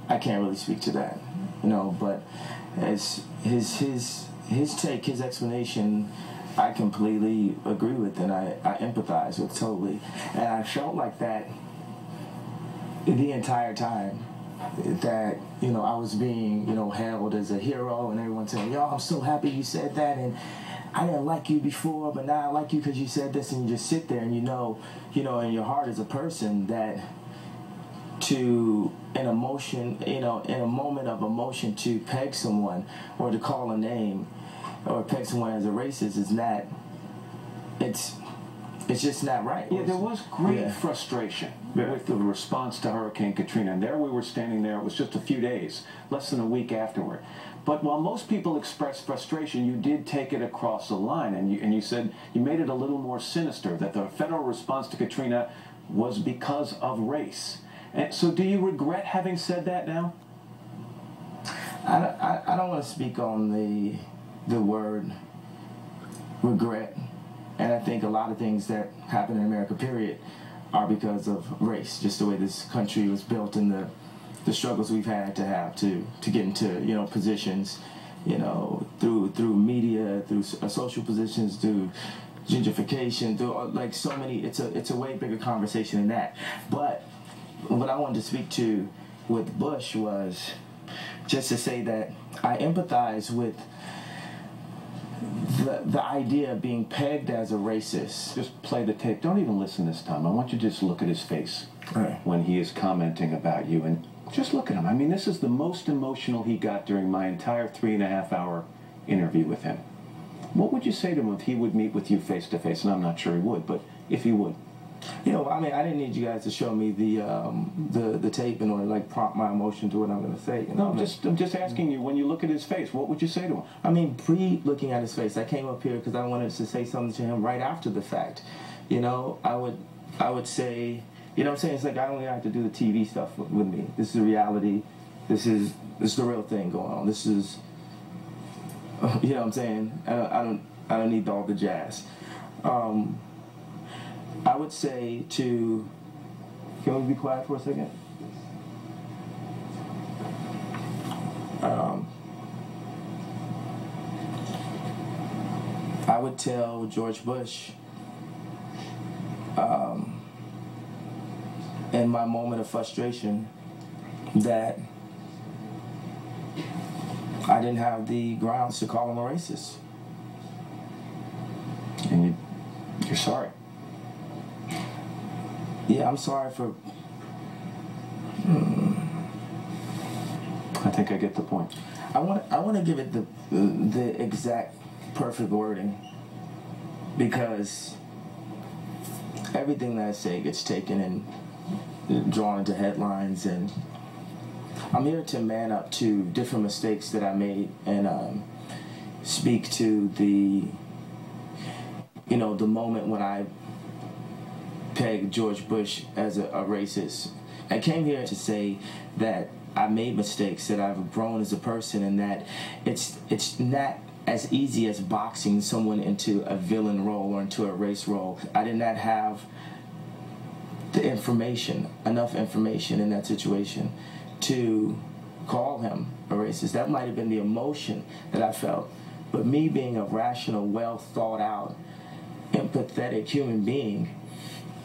I can't really speak to that, you know. But as his take, his explanation, I completely agree with, and I empathize with totally. And I felt like that the entire time, that, you know, I was being, you know, hailed as a hero, and everyone saying, yo, I'm so happy you said that, and I didn't like you before, but now I like you because you said this. And you just sit there and you know in your heart as a person that in a moment of emotion, to peg someone or to call a name or peg someone as a racist is not, it's just not right. Yeah, there was great frustration with the response to Hurricane Katrina. And there we were standing there. It was just a few days, less than a week afterward. But while most people expressed frustration, you did take it across the line. And you said you made it a little more sinister, that the federal response to Katrina was because of race. And so do you regret having said that now? I don't want to speak on the word regret. And I think a lot of things that happen in America, period, are because of race, just the way this country was built and the struggles we've had to get into, you know, positions, you know, through media, through social positions, through gentrification, through like so many. It's a way bigger conversation than that. But what I wanted to speak to with Bush was just to say that I empathize with the idea of being pegged as a racist. Just play the tape. Don't even listen this time. I want you to just look at his face when he is commenting about you. And just look at him. I mean, this is the most emotional he got during my entire 3.5-hour interview with him. What would you say to him if he would meet with you face to face? And I'm not sure he would, but if he would. You know, I mean, I didn't need you guys to show me the tape in order to like prompt my emotion to what I'm going to say. You know? No, I'm just asking you. When you look at his face, what would you say to him? I mean, pre-looking at his face, I came up here because I wanted to say something to him right after the fact. You know, I would say, you know what I'm saying? It's like I don't even have to do the TV stuff with me. This is the reality. This is the real thing going on. This is, you know what I'm saying? I don't need all the jazz. I would say to, can we be quiet for a second? I would tell George Bush, in my moment of frustration, that I didn't have the grounds to call him a racist. And you're sorry. Yeah, I'm sorry for... I think I get the point. I want to give it the exact perfect wording, because everything that I say gets taken and drawn into headlines, and I'm here to man up to different mistakes that I made and speak to the moment when I pegged George Bush as a racist. I came here to say that I made mistakes, that I've grown as a person, and that it's not as easy as boxing someone into a villain role or into a race role. I did not have the information, enough information in that situation to call him a racist. That might have been the emotion that I felt. But me being a rational, well thought out, empathetic human being,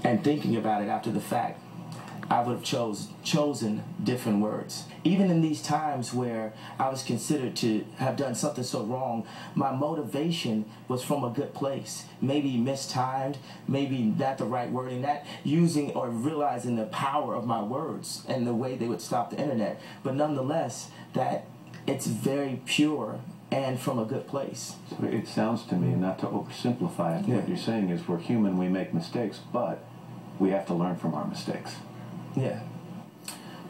and thinking about it after the fact, I would have chosen different words. Even in these times where I was considered to have done something so wrong, my motivation was from a good place. Maybe mistimed, maybe not the right wording, not using or realizing the power of my words and the way they would stop the internet. But nonetheless, that it's very pure and from a good place. So it sounds to me, not to oversimplify it, what you're saying is we're human, we make mistakes, but we have to learn from our mistakes. Yeah.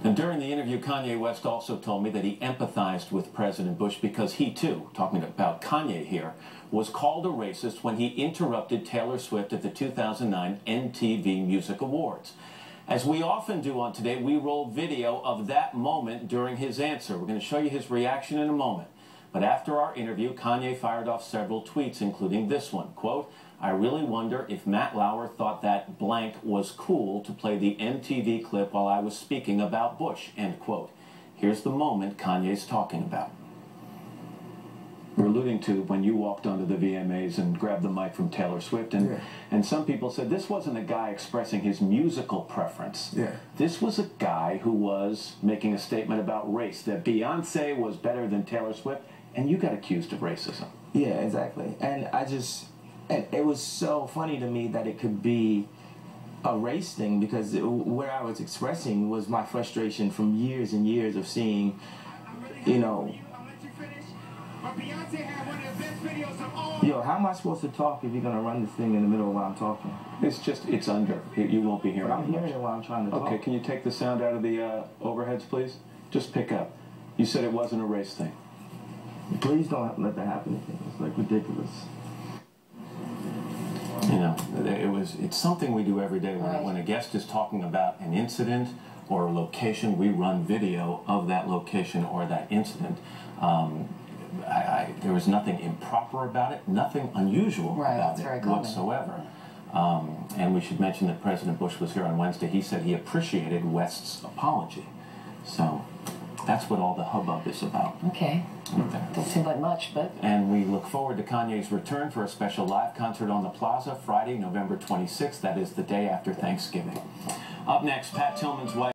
And during the interview, Kanye West also told me that he empathized with President Bush because he too, talking about Kanye here, was called a racist when he interrupted Taylor Swift at the 2009 MTV Music Awards. As we often do on Today, we roll video of that moment during his answer. We're going to show you his reaction in a moment. But after our interview, Kanye fired off several tweets, including this one, quote, "I really wonder if Matt Lauer thought that blank was cool to play the MTV clip while I was speaking about Bush," end quote. Here's the moment Kanye's talking about. We're alluding to when you walked onto the VMAs and grabbed the mic from Taylor Swift, and some people said this wasn't a guy expressing his musical preference. Yeah. This was a guy who was making a statement about race, that Beyonce was better than Taylor Swift, and you got accused of racism. Yeah, exactly. And it was so funny to me that it could be a race thing, because what I was expressing was my frustration from years and years of seeing, you know, yo, how am I supposed to talk if you're going to run this thing in the middle while I'm talking? It's under. You won't be hearing it. I'm hearing it while I'm trying to talk. Okay, can you take the sound out of the overheads, please? Just pick up. You said it wasn't a race thing. Please don't let that happen. It's like ridiculous. You know, it's something we do every day when a guest is talking about an incident or a location, we run video of that location or that incident. There was nothing improper about it, nothing unusual about it whatsoever. And we should mention that President Bush was here on Wednesday. He said he appreciated West's apology. So that's what all the hubbub is about. Okay. Doesn't seem like much, but... And we look forward to Kanye's return for a special live concert on the Plaza Friday, November 26th. That is the day after Thanksgiving. Up next, Pat Tillman's wife...